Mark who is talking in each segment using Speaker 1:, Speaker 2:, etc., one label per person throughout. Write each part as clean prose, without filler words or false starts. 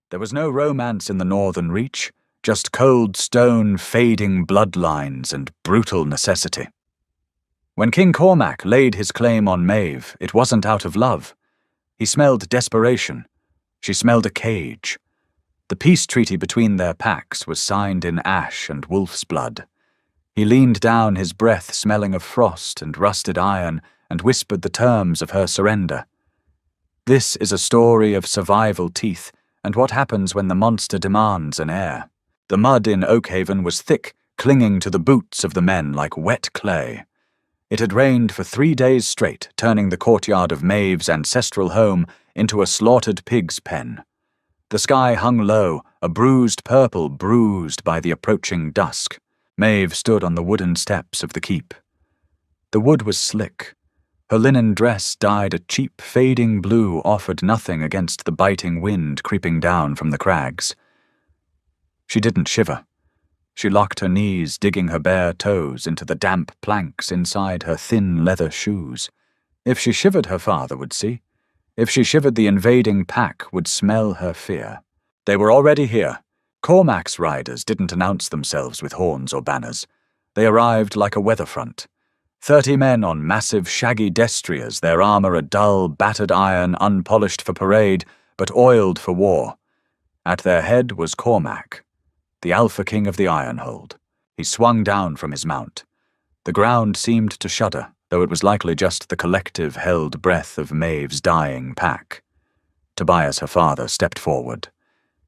Speaker 1: There was no romance in the northern reach, just cold stone fading bloodlines and brutal necessity. When King Cormac laid his claim on Maeve, it wasn't out of love. He smelled desperation. She smelled a cage. The peace treaty between their packs was signed in ash and wolf's blood. He leaned down, his breath smelling of frost and rusted iron, and whispered the terms of her surrender. This is a story of survival teeth and what happens when the monster demands an heir. The mud in Oakhaven was thick, clinging to the boots of the men like wet clay. It had rained for 3 days straight, turning the courtyard of Maeve's ancestral home into a slaughtered pig's pen. The sky hung low, a bruised purple bruised by the approaching dusk. Maeve stood on the wooden steps of the keep. The wood was slick. Her linen dress, dyed a cheap, fading blue, offered nothing against the biting wind creeping down from the crags. She didn't shiver. She locked her knees, digging her bare toes into the damp planks inside her thin leather shoes. If she shivered, her father would see. If she shivered, the invading pack would smell her fear. They were already here. Cormac's riders didn't announce themselves with horns or banners. They arrived like a weather front. 30 men on massive, shaggy destriers, their armor a dull, battered iron, unpolished for parade, but oiled for war. At their head was Cormac, the Alpha King of the Ironhold. He swung down from his mount. The ground seemed to shudder, though it was likely just the collective held breath of Maeve's dying pack. Tobias, her father, stepped forward.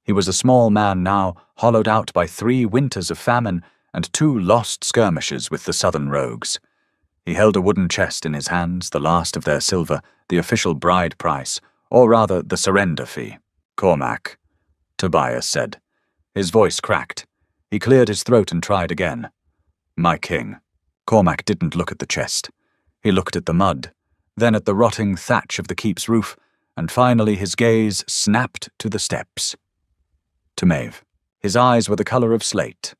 Speaker 1: He was a small man now, hollowed out by 3 winters of famine and 2 lost skirmishes with the southern rogues. He held a wooden chest in his hands, the last of their silver, the official bride price, or rather the surrender fee. "Cormac," Tobias said. His voice cracked. He cleared his throat and tried again. "My king." Cormac didn't look at the chest. He looked at the mud, then at the rotting thatch of the keep's roof, and finally his gaze snapped to the steps. To Maeve. His eyes were the color of slate.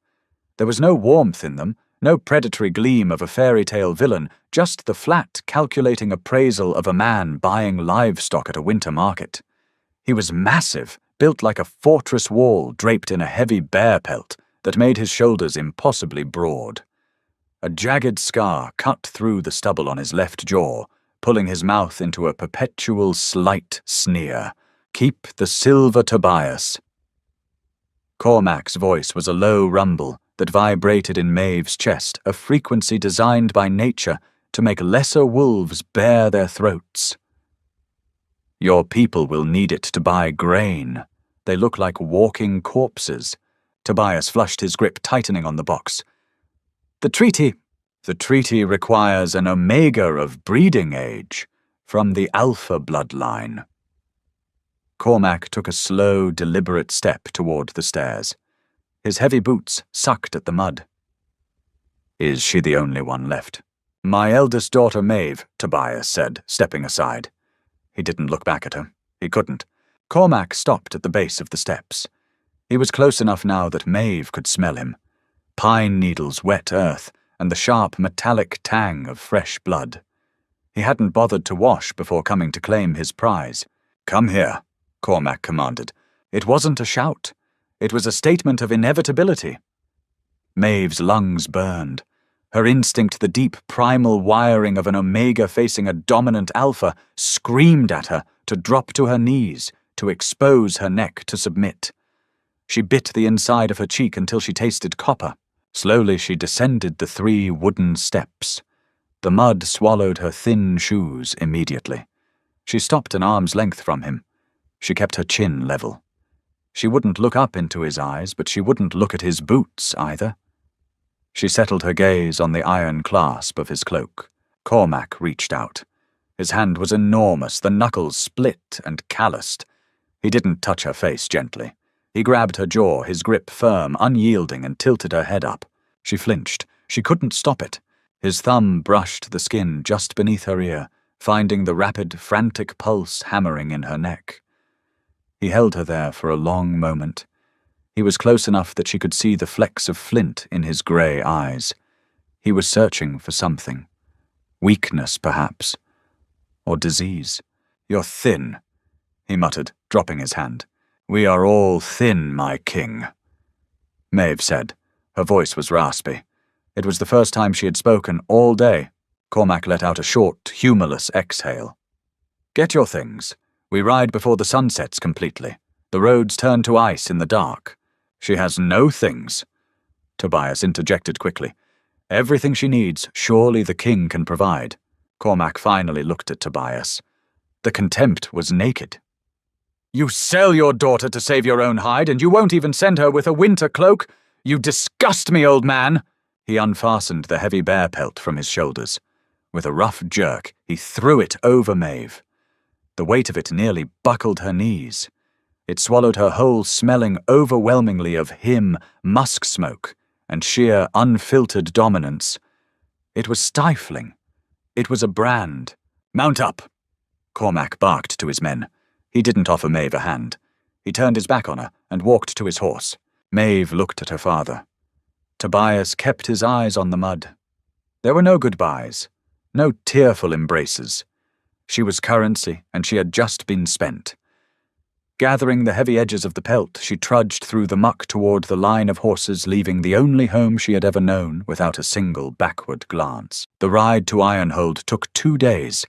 Speaker 1: There was no warmth in them, no predatory gleam of a fairy tale villain, just the flat, calculating appraisal of a man buying livestock at a winter market. He was massive, built like a fortress wall draped in a heavy bear pelt that made his shoulders impossibly broad. A jagged scar cut through the stubble on his left jaw, pulling his mouth into a perpetual slight sneer. "Keep the silver, Tobias." Cormac's voice was a low rumble that vibrated in Maeve's chest, a frequency designed by nature to make lesser wolves bare their throats. "Your people will need it to buy grain. They look like walking corpses." Tobias flushed his grip, tightening on the box. The treaty requires an omega of breeding age from the Alpha bloodline." Cormac took a slow, deliberate step toward the stairs. His heavy boots sucked at the mud. "Is she the only one left?" "My eldest daughter, Maeve," Tobias said, stepping aside. He didn't look back at her. He couldn't. Cormac stopped at the base of the steps. He was close enough now that Maeve could smell him. Pine needles, wet earth, and the sharp metallic tang of fresh blood. He hadn't bothered to wash before coming to claim his prize. "Come here," Cormac commanded. It wasn't a shout. It was a statement of inevitability. Maeve's lungs burned. Her instinct, the deep primal wiring of an omega facing a dominant alpha, screamed at her to drop to her knees, to expose her neck to submit. She bit the inside of her cheek until she tasted copper. Slowly she descended the 3 wooden steps. The mud swallowed her thin shoes immediately. She stopped an arm's length from him. She kept her chin level. She wouldn't look up into his eyes, but she wouldn't look at his boots either. She settled her gaze on the iron clasp of his cloak. Cormac reached out. His hand was enormous, the knuckles split and calloused. He didn't touch her face gently. He grabbed her jaw, his grip firm, unyielding, and tilted her head up. She flinched. She couldn't stop it. His thumb brushed the skin just beneath her ear, finding the rapid, frantic pulse hammering in her neck. He held her there for a long moment. He was close enough that she could see the flecks of flint in his grey eyes. He was searching for something. Weakness, perhaps. Or disease. "You're thin," he muttered, dropping his hand. "We are all thin, my king," Maeve said. Her voice was raspy. It was the first time she had spoken all day. Cormac let out a short, humourless exhale. "Get your things. We ride before the sun sets completely. The roads turn to ice in the dark." "She has no things," Tobias interjected quickly. "Everything she needs, surely the king can provide." Cormac finally looked at Tobias. The contempt was naked. "You sell your daughter to save your own hide, and you won't even send her with a winter cloak? You disgust me, old man!" He unfastened the heavy bear pelt from his shoulders. With a rough jerk, he threw it over Maeve. The weight of it nearly buckled her knees. It swallowed her whole, smelling overwhelmingly of him, musk smoke, and sheer, unfiltered dominance. It was stifling. It was a brand. "Mount up!" Cormac barked to his men. He didn't offer Maeve a hand. He turned his back on her and walked to his horse. Maeve looked at her father. Tobias kept his eyes on the mud. There were no goodbyes, no tearful embraces. She was currency, and she had just been spent. Gathering the heavy edges of the pelt, she trudged through the muck toward the line of horses, leaving the only home she had ever known without a single backward glance. The ride to Ironhold took 2 days.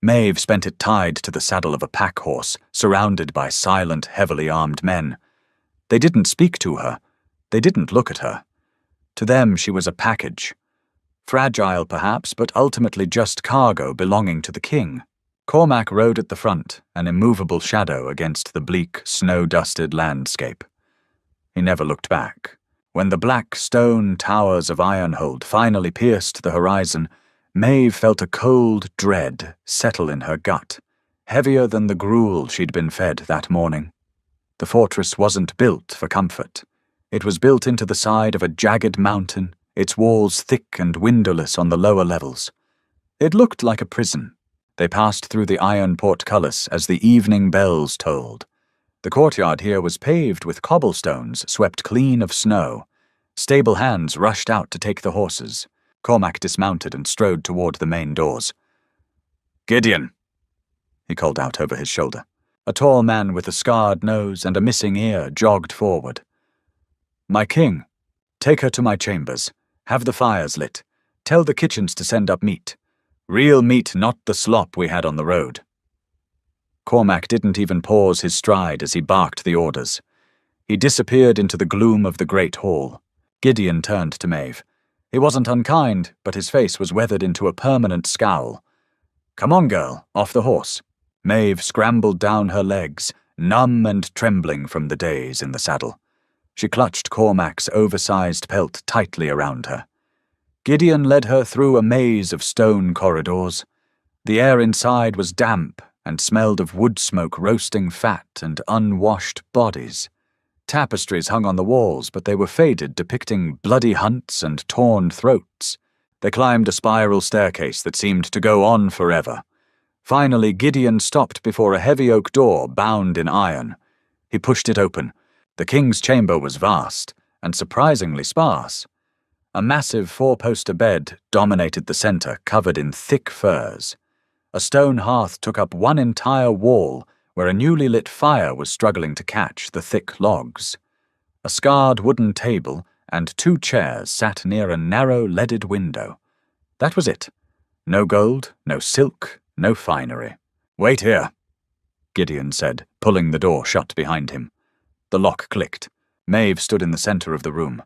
Speaker 1: Maeve spent it tied to the saddle of a pack horse, surrounded by silent, heavily armed men. They didn't speak to her. They didn't look at her. To them, she was a package. Fragile, perhaps, but ultimately just cargo belonging to the king. Cormac rode at the front, an immovable shadow against the bleak, snow-dusted landscape. He never looked back. When the black stone towers of Ironhold finally pierced the horizon, Maeve felt a cold dread settle in her gut, heavier than the gruel she'd been fed that morning. The fortress wasn't built for comfort. It was built into the side of a jagged mountain, its walls thick and windowless on the lower levels. It looked like a prison. They passed through the iron portcullis as the evening bells tolled. The courtyard here was paved with cobblestones swept clean of snow. Stable hands rushed out to take the horses. Cormac dismounted and strode toward the main doors. "Gideon," he called out over his shoulder. A tall man with a scarred nose and a missing ear jogged forward. "My king, take her to my chambers. Have the fires lit. Tell the kitchens to send up meat. Real meat, not the slop we had on the road." Cormac didn't even pause his stride as he barked the orders. He disappeared into the gloom of the great hall. Gideon turned to Maeve. He wasn't unkind, but his face was weathered into a permanent scowl. "Come on, girl, off the horse." Maeve scrambled down her legs, numb and trembling from the days in the saddle. She clutched Cormac's oversized pelt tightly around her. Gideon led her through a maze of stone corridors. The air inside was damp and smelled of wood smoke roasting fat and unwashed bodies. Tapestries hung on the walls, but they were faded, depicting bloody hunts and torn throats. They climbed a spiral staircase that seemed to go on forever. Finally, Gideon stopped before a heavy oak door bound in iron. He pushed it open. The king's chamber was vast and surprisingly sparse. A massive 4-poster bed dominated the center, covered in thick furs. A stone hearth took up one entire wall, where a newly lit fire was struggling to catch the thick logs. A scarred wooden table and 2 chairs sat near a narrow leaded window. That was it. No gold, no silk, no finery. "Wait here," Gideon said, pulling the door shut behind him. The lock clicked. Maeve stood in the center of the room.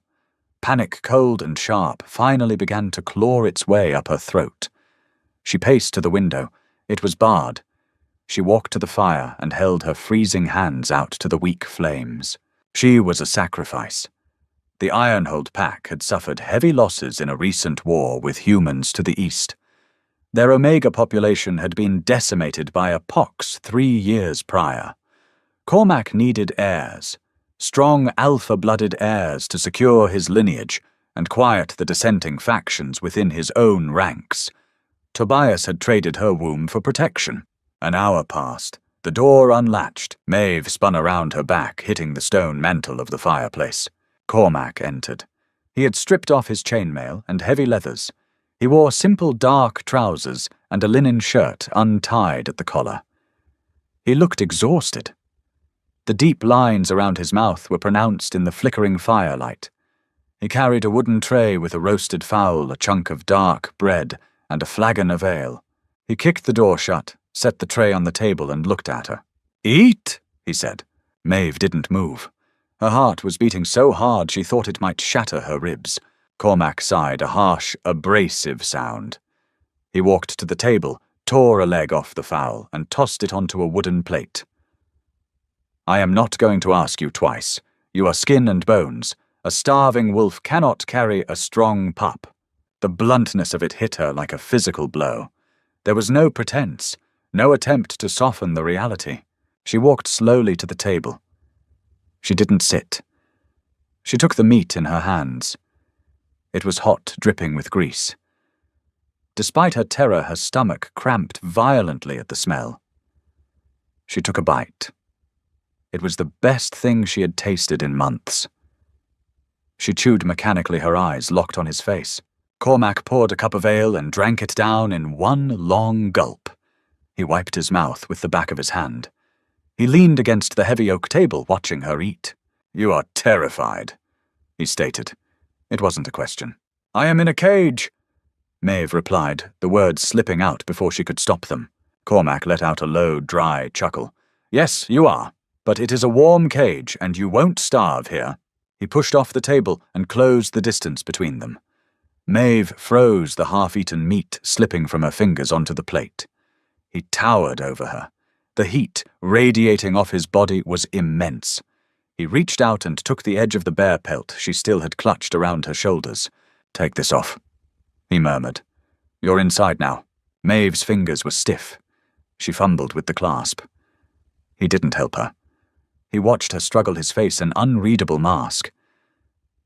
Speaker 1: Panic, cold and sharp, finally began to claw its way up her throat. She paced to the window. It was barred. She walked to the fire and held her freezing hands out to the weak flames. She was a sacrifice. The Ironhold pack had suffered heavy losses in a recent war with humans to the east. Their Omega population had been decimated by a pox 3 years prior. Cormac needed heirs. Strong alpha-blooded heirs to secure his lineage and quiet the dissenting factions within his own ranks. Tobias had traded her womb for protection. An hour passed. The door unlatched. Maeve spun around her back, hitting the stone mantel of the fireplace. Cormac entered. He had stripped off his chainmail and heavy leathers. He wore simple dark trousers and a linen shirt untied at the collar. He looked exhausted. The deep lines around his mouth were pronounced in the flickering firelight. He carried a wooden tray with a roasted fowl, a chunk of dark bread, and a flagon of ale. He kicked the door shut, set the tray on the table, and looked at her. "Eat," he said. Maeve didn't move. Her heart was beating so hard she thought it might shatter her ribs. Cormac sighed, a harsh, abrasive sound. He walked to the table, tore a leg off the fowl, and tossed it onto a wooden plate. "I am not going to ask you twice. You are skin and bones. A starving wolf cannot carry a strong pup." The bluntness of it hit her like a physical blow. There was no pretense, no attempt to soften the reality. She walked slowly to the table. She didn't sit. She took the meat in her hands. It was hot, dripping with grease. Despite her terror, her stomach cramped violently at the smell. She took a bite. It was the best thing she had tasted in months. She chewed mechanically, her eyes locked on his face. Cormac poured a cup of ale and drank it down in one long gulp. He wiped his mouth with the back of his hand. He leaned against the heavy oak table, watching her eat. "You are terrified," he stated. It wasn't a question. "I am in a cage," Maeve replied, the words slipping out before she could stop them. Cormac let out a low, dry chuckle. "Yes, you are, but it is a warm cage, and you won't starve here." He pushed off the table and closed the distance between them. Maeve froze the half-eaten meat slipping from her fingers onto the plate. He towered over her. The heat radiating off his body was immense. He reached out and took the edge of the bear pelt she still had clutched around her shoulders. "Take this off," he murmured. "You're inside now." Maeve's fingers were stiff. She fumbled with the clasp. He didn't help her. He watched her struggle, his face an unreadable mask.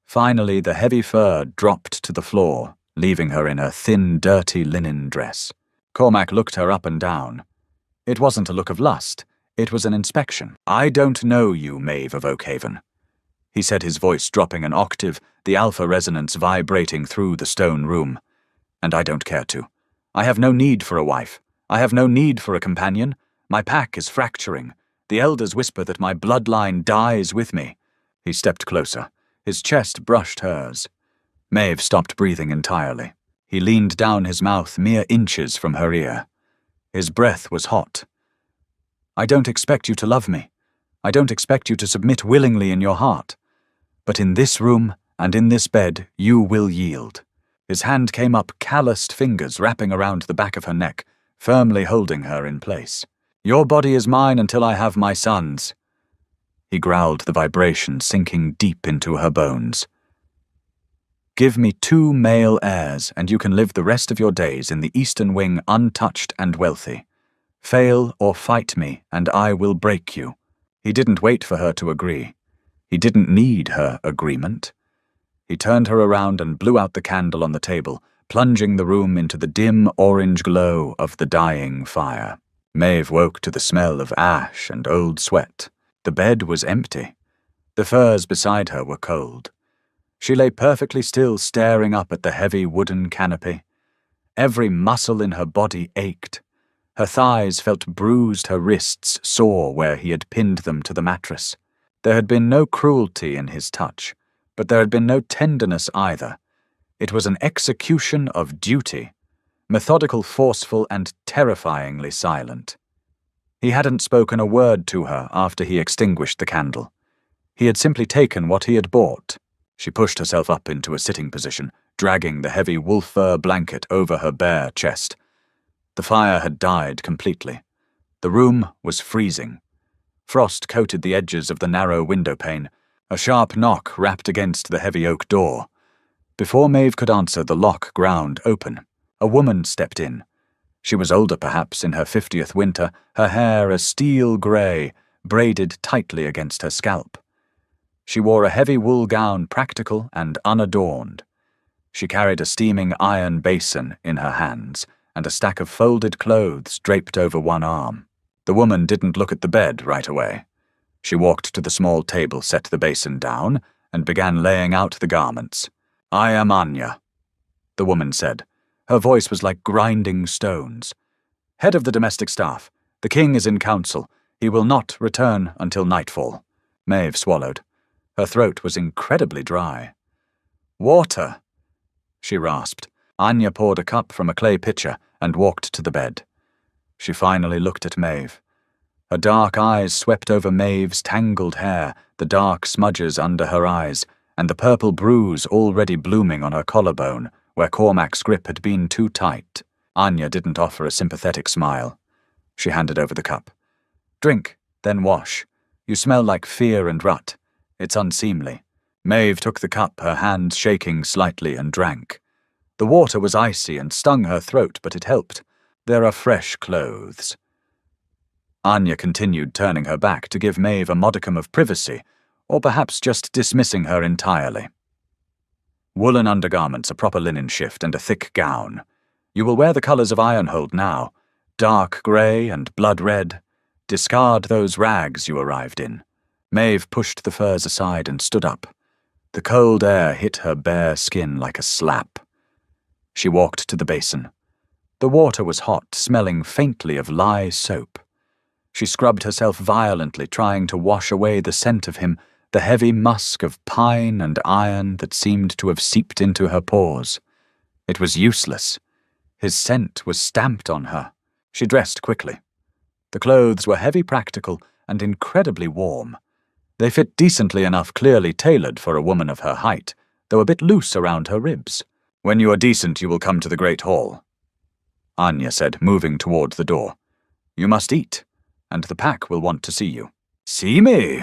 Speaker 1: Finally, the heavy fur dropped to the floor, leaving her in her thin, dirty linen dress. Cormac looked her up and down. It wasn't a look of lust. It was an inspection. "I don't know you, Maeve of Oakhaven," he said, his voice dropping an octave, the alpha resonance vibrating through the stone room. "And I don't care to. I have no need for a wife. I have no need for a companion. My pack is fracturing. The elders whisper that my bloodline dies with me." He stepped closer. His chest brushed hers. Maeve stopped breathing entirely. He leaned down, his mouth mere inches from her ear. His breath was hot. "I don't expect you to love me. I don't expect you to submit willingly in your heart. But in this room and in this bed, you will yield." His hand came up, calloused fingers wrapping around the back of her neck, firmly holding her in place. "Your body is mine until I have my son's." He growled, the vibration sinking deep into her bones. "Give me 2 male heirs, and you can live the rest of your days in the Eastern Wing untouched and wealthy. Fail or fight me, and I will break you." He didn't wait for her to agree. He didn't need her agreement. He turned her around and blew out the candle on the table, plunging the room into the dim orange glow of the dying fire. Maeve woke to the smell of ash and old sweat. The bed was empty. The furs beside her were cold. She lay perfectly still, staring up at the heavy wooden canopy. Every muscle in her body ached. Her thighs felt bruised, her wrists sore where he had pinned them to the mattress. There had been no cruelty in his touch, but there had been no tenderness either. It was an execution of duty, methodical, forceful, and terrifyingly silent. He hadn't spoken a word to her after he extinguished the candle. He had simply taken what he had bought. She pushed herself up into a sitting position, dragging the heavy wolf fur blanket over her bare chest. The fire had died completely. The room was freezing. Frost coated the edges of the narrow window pane. A sharp knock rapped against the heavy oak door. Before Maeve could answer, the lock ground open. A woman stepped in. She was older, perhaps in her 50th winter, her hair a steel grey, braided tightly against her scalp. She wore a heavy wool gown, practical and unadorned. She carried a steaming iron basin in her hands, and a stack of folded clothes draped over one arm. The woman didn't look at the bed right away. She walked to the small table, set the basin down, and began laying out the garments. "I am Anya," the woman said. Her voice was like grinding stones. "Head of the domestic staff. The king is in council. He will not return until nightfall. Maeve swallowed. Her throat was incredibly dry. Water, she rasped. Anya poured a cup from a clay pitcher and walked to the bed. She finally looked at Maeve. Her dark eyes swept over Maeve's tangled hair, the dark smudges under her eyes, and the purple bruise already blooming on her collarbone, where Cormac's grip had been too tight. Anya didn't offer a sympathetic smile. She handed over the cup. Drink, then wash. You smell like fear and rut. It's unseemly. Maeve took the cup, her hands shaking slightly, and drank. The water was icy and stung her throat, but it helped. There are fresh clothes. Anya continued, turning her back to give Maeve a modicum of privacy, or perhaps just dismissing her entirely. Woolen undergarments, a proper linen shift, and a thick gown. You will wear the colours of Ironhold now, dark grey and blood red. Discard those rags you arrived in. Maeve pushed the furs aside and stood up. The cold air hit her bare skin like a slap. She walked to the basin. The water was hot, smelling faintly of lye soap. She scrubbed herself violently, trying to wash away the scent of him, the heavy musk of pine and iron that seemed to have seeped into her pores. It was useless. His scent was stamped on her. She dressed quickly. The clothes were heavy, practical, and incredibly warm. They fit decently enough, clearly tailored for a woman of her height, though a bit loose around her ribs. When you are decent, you will come to the Great Hall, Anya said, moving toward the door. You must eat, and the pack will want to see you. See me?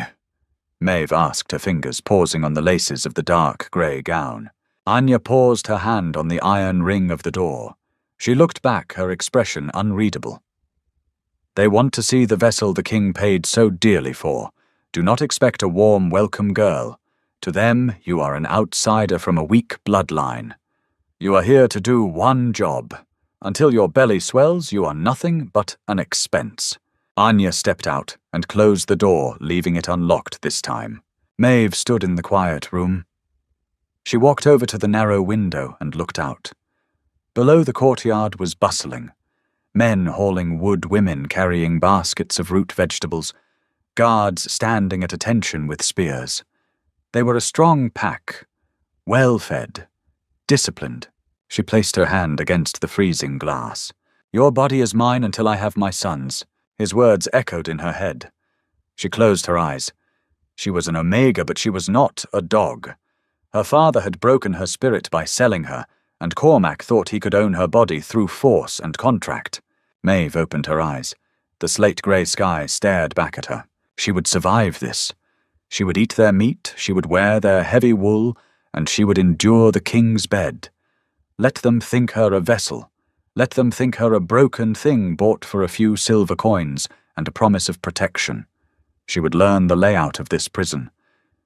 Speaker 1: Maeve asked, her fingers pausing on the laces of the dark grey gown. Anya paused, her hand on the iron ring of the door. She looked back, her expression unreadable. They want to see the vessel the king paid so dearly for. Do not expect a warm, welcome girl. To them, you are an outsider from a weak bloodline. You are here to do one job. Until your belly swells, you are nothing but an expense. Anya stepped out and closed the door, leaving it unlocked this time. Maeve stood in the quiet room. She walked over to the narrow window and looked out. Below, the courtyard was bustling. Men hauling wood, women carrying baskets of root vegetables, guards standing at attention with spears. They were a strong pack, well-fed, disciplined. She placed her hand against the freezing glass. Your body is mine until I have my son's. His words echoed in her head. She closed her eyes. She was an Omega, but she was not a dog. Her father had broken her spirit by selling her, and Cormac thought he could own her body through force and contract. Maeve opened her eyes. The slate-grey sky stared back at her. She would survive this. She would eat their meat, she would wear their heavy wool, and she would endure the king's bed. Let them think her a vessel. Let them think her a broken thing bought for a few silver coins and a promise of protection. She would learn the layout of this prison.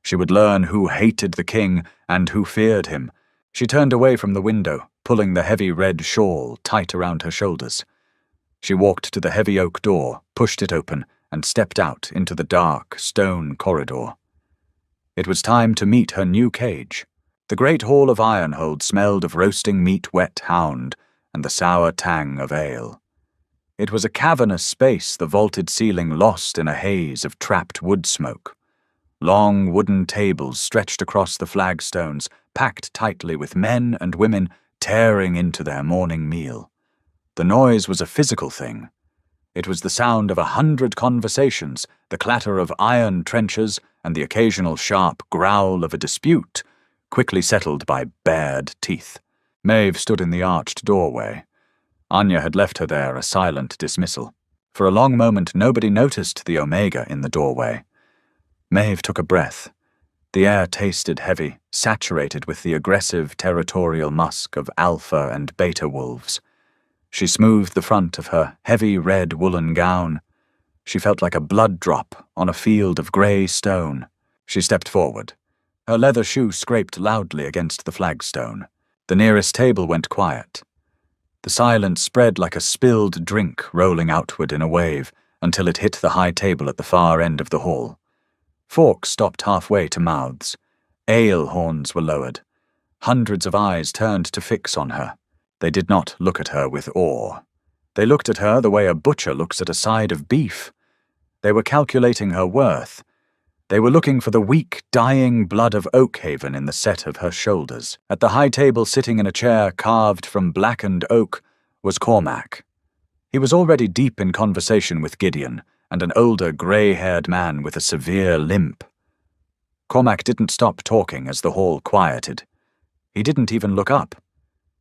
Speaker 1: She would learn who hated the king and who feared him. She turned away from the window, pulling the heavy red shawl tight around her shoulders. She walked to the heavy oak door, pushed it open, and stepped out into the dark stone corridor. It was time to meet her new cage. The great hall of Ironhold smelled of roasting meat, wet hound, and the sour tang of ale. It was a cavernous space, the vaulted ceiling lost in a haze of trapped wood smoke. Long wooden tables stretched across the flagstones, packed tightly with men and women tearing into their morning meal. The noise was a physical thing. It was the sound of 100 conversations, the clatter of iron trenchers, and the occasional sharp growl of a dispute, quickly settled by bared teeth. Maeve stood in the arched doorway. Anya had left her there, a silent dismissal. For a long moment nobody noticed the Omega in the doorway. Maeve took a breath. The air tasted heavy, saturated with the aggressive territorial musk of alpha and beta wolves. She smoothed the front of her heavy red woolen gown. She felt like a blood drop on a field of grey stone. She stepped forward. Her leather shoe scraped loudly against the flagstone. The nearest table went quiet. The silence spread like a spilled drink rolling outward in a wave until it hit the high table at the far end of the hall. Forks stopped halfway to mouths. Ale horns were lowered. Hundreds of eyes turned to fix on her. They did not look at her with awe. They looked at her the way a butcher looks at a side of beef. They were calculating her worth. They were looking for the weak, dying blood of Oakhaven in the set of her shoulders. At the high table, sitting in a chair carved from blackened oak, was Cormac. He was already deep in conversation with Gideon and an older, grey-haired man with a severe limp. Cormac didn't stop talking as the hall quieted. He didn't even look up.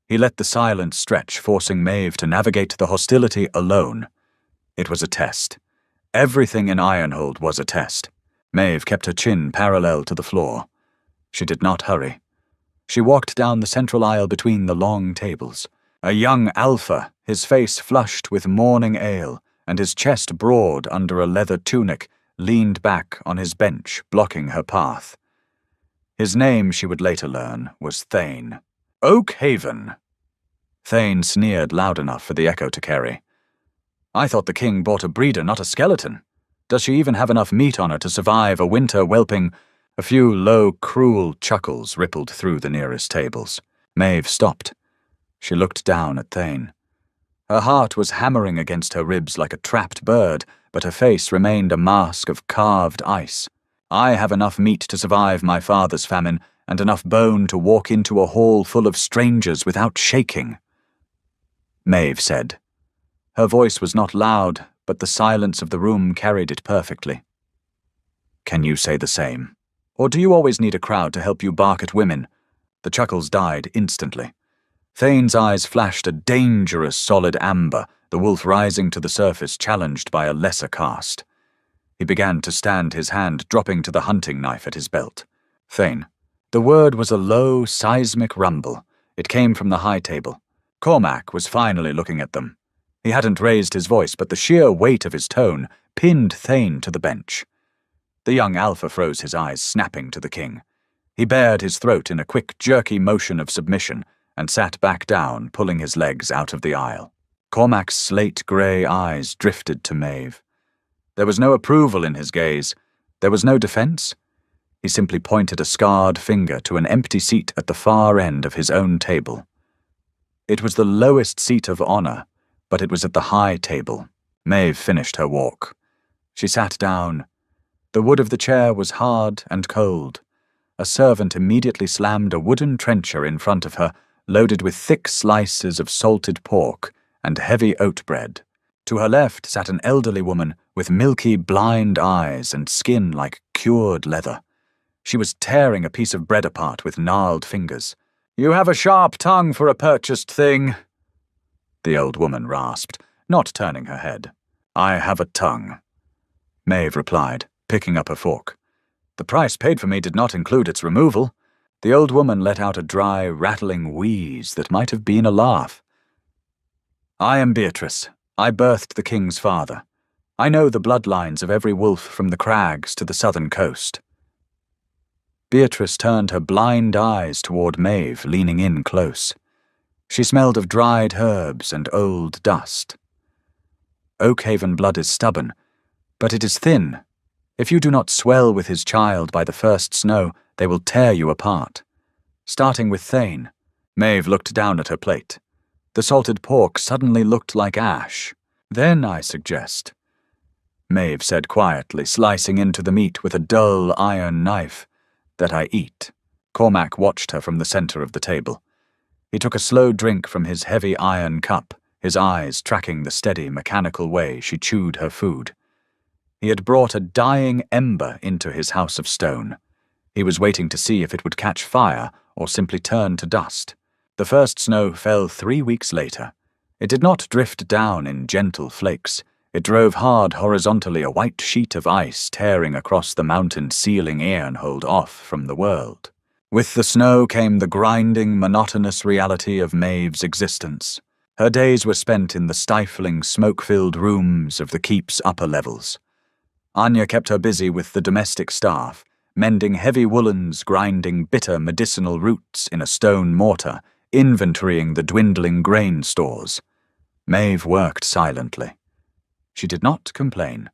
Speaker 1: He let the silence stretch, forcing Maeve to navigate the hostility alone. It was a test. Everything in Ironhold was a test. Maeve kept her chin parallel to the floor. She did not hurry. She walked down the central aisle between the long tables. A young alpha, his face flushed with morning ale, and his chest broad under a leather tunic, leaned back on his bench, blocking her path. His name, she would later learn, was Thane. Oakhaven! Thane sneered loud enough for the echo to carry. I thought the king bought a breeder, not a skeleton. Does she even have enough meat on her to survive a winter whelping? A few low, cruel chuckles rippled through the nearest tables. Maeve stopped. She looked down at Thane. Her heart was hammering against her ribs like a trapped bird, but her face remained a mask of carved ice. I have enough meat to survive my father's famine, and enough bone to walk into a hall full of strangers without shaking. Maeve said. Her voice was not loud, but the silence of the room carried it perfectly. Can you say the same? Or do you always need a crowd to help you bark at women? The chuckles died instantly. Thane's eyes flashed a dangerous solid amber, the wolf rising to the surface challenged by a lesser caste. He began to stand, his hand dropping to the hunting knife at his belt. Thane. The word was a low, seismic rumble. It came from the high table. Cormac was finally looking at them. He hadn't raised his voice, but the sheer weight of his tone pinned Thane to the bench. The young alpha froze his eyes, snapping to the king. He bared his throat in a quick, jerky motion of submission and sat back down, pulling his legs out of the aisle. Cormac's slate-grey eyes drifted to Maeve. There was no approval in his gaze. There was no defense. He simply pointed a scarred finger to an empty seat at the far end of his own table. It was the lowest seat of honor, but it was at the high table. Maeve finished her walk. She sat down. The wood of the chair was hard and cold. A servant immediately slammed a wooden trencher in front of her, loaded with thick slices of salted pork and heavy oat bread. To her left sat an elderly woman with milky, blind eyes and skin like cured leather. She was tearing a piece of bread apart with gnarled fingers. "You have a sharp tongue for a purchased thing," the old woman rasped, not turning her head. "I have a tongue," Maeve replied, picking up her fork. "The price paid for me did not include its removal." The old woman let out a dry, rattling wheeze that might have been a laugh. "I am Beatrice. I birthed the king's father. I know the bloodlines of every wolf from the crags to the southern coast." Beatrice turned her blind eyes toward Maeve, leaning in close. She smelled of dried herbs and old dust. Oakhaven blood is stubborn, but it is thin. If you do not swell with his child by the first snow, they will tear you apart. Starting with Thane, Maeve looked down at her plate. The salted pork suddenly looked like ash. "Then I suggest," Maeve said quietly, slicing into the meat with a dull iron knife, "that I eat." Cormac watched her from the center of the table. He took a slow drink from his heavy iron cup, his eyes tracking the steady, mechanical way she chewed her food. He had brought a dying ember into his house of stone. He was waiting to see if it would catch fire or simply turn to dust. The first snow fell 3 weeks later. It did not drift down in gentle flakes. It drove hard horizontally, a white sheet of ice tearing across the mountain, sealing Ironhold off from the world. With the snow came the grinding, monotonous reality of Maeve's existence. Her days were spent in the stifling, smoke-filled rooms of the keep's upper levels. Anya kept her busy with the domestic staff, mending heavy woolens, grinding bitter medicinal roots in a stone mortar, inventorying the dwindling grain stores. Maeve worked silently. She did not complain.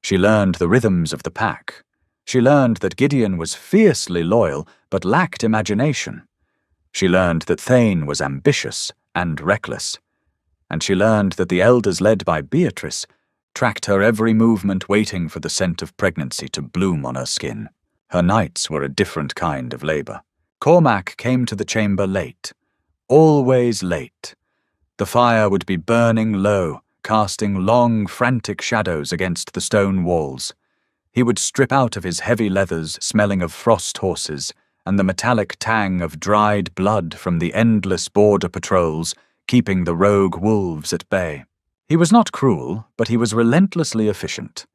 Speaker 1: She learned the rhythms of the pack. She learned that Gideon was fiercely loyal, but lacked imagination. She learned that Thane was ambitious and reckless. And she learned that the elders led by Beatrice tracked her every movement, waiting for the scent of pregnancy to bloom on her skin. Her nights were a different kind of labor. Cormac came to the chamber late. Always late. The fire would be burning low, casting long, frantic shadows against the stone walls. He would strip out of his heavy leathers, smelling of frost horses, and the metallic tang of dried blood from the endless border patrols, keeping the rogue wolves at bay. He was not cruel, but he was relentlessly efficient.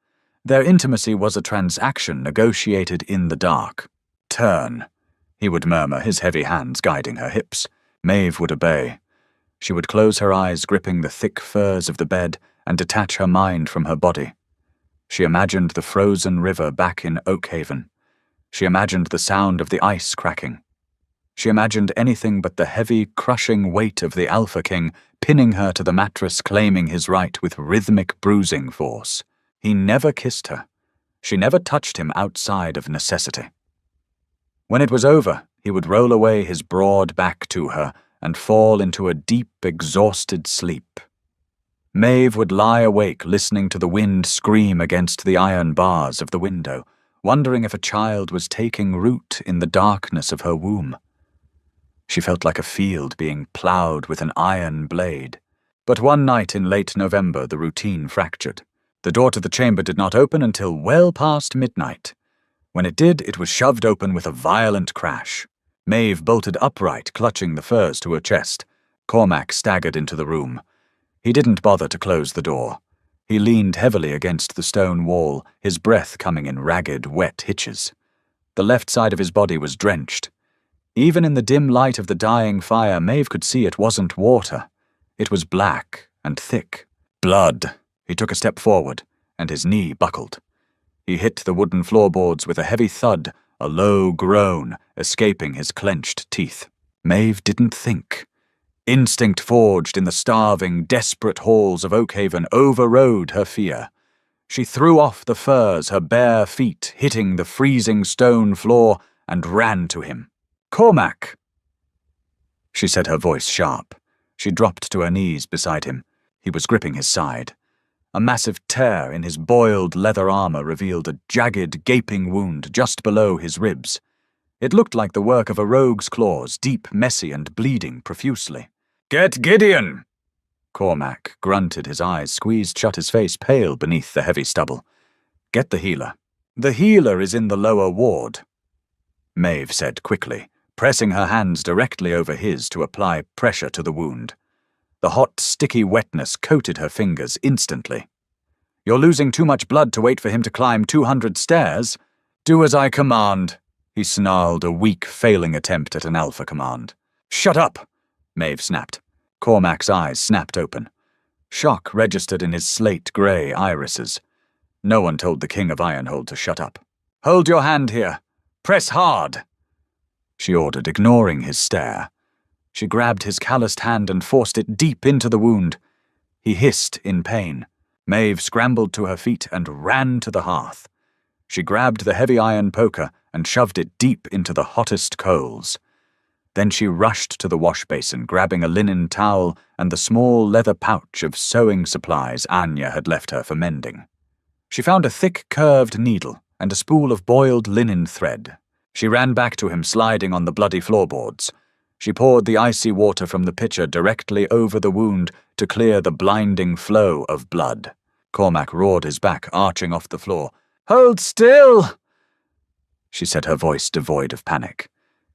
Speaker 1: Their intimacy was a transaction negotiated in the dark. "Turn," he would murmur, his heavy hands guiding her hips. Maeve would obey. She would close her eyes, gripping the thick furs of the bed, and detach her mind from her body. She imagined the frozen river back in Oakhaven. She imagined the sound of the ice cracking. She imagined anything but the heavy, crushing weight of the Alpha King pinning her to the mattress, claiming his right with rhythmic bruising force. He never kissed her. She never touched him outside of necessity. When it was over, he would roll away his broad back to her and fall into a deep, exhausted sleep. Maeve would lie awake listening to the wind scream against the iron bars of the window, wondering if a child was taking root in the darkness of her womb. She felt like a field being ploughed with an iron blade. But one night in late November, the routine fractured. The door to the chamber did not open until well past midnight. When it did, it was shoved open with a violent crash. Maeve bolted upright, clutching the furs to her chest. Cormac staggered into the room. He didn't bother to close the door. He leaned heavily against the stone wall, his breath coming in ragged, wet hitches. The left side of his body was drenched. Even in the dim light of the dying fire, Maeve could see it wasn't water. It was black and thick. Blood. He took a step forward, and his knee buckled. He hit the wooden floorboards with a heavy thud, a low groan escaping his clenched teeth. Maeve didn't think. Instinct forged in the starving, desperate halls of Oakhaven overrode her fear. She threw off the furs, her bare feet hitting the freezing stone floor, and ran to him. "Cormac!" She said, her voice sharp. She dropped to her knees beside him. He was gripping his side. A massive tear in his boiled leather armor revealed a jagged, gaping wound just below his ribs. It looked like the work of a rogue's claws, deep, messy, and bleeding profusely. "Get Gideon!" Cormac grunted, his eyes squeezed shut, his face pale beneath the heavy stubble. "Get the healer." "The healer is in the lower ward," Maeve said quickly, pressing her hands directly over his to apply pressure to the wound. The hot, sticky wetness coated her fingers instantly. "You're losing too much blood to wait for him to climb 200 stairs. Do as I command," he snarled, a weak, failing attempt at an alpha command. "Shut up," Maeve snapped. Cormac's eyes snapped open. Shock registered in his slate-grey irises. No one told the King of Ironhold to shut up. "Hold your hand here. Press hard," she ordered, ignoring his stare. She grabbed his calloused hand and forced it deep into the wound. He hissed in pain. Maeve scrambled to her feet and ran to the hearth. She grabbed the heavy iron poker and shoved it deep into the hottest coals. Then she rushed to the wash basin, grabbing a linen towel and the small leather pouch of sewing supplies Anya had left her for mending. She found a thick, curved needle and a spool of boiled linen thread. She ran back to him, sliding on the bloody floorboards. She poured the icy water from the pitcher directly over the wound to clear the blinding flow of blood. Cormac roared, his back arching off the floor. "Hold still!" she said, her voice devoid of panic.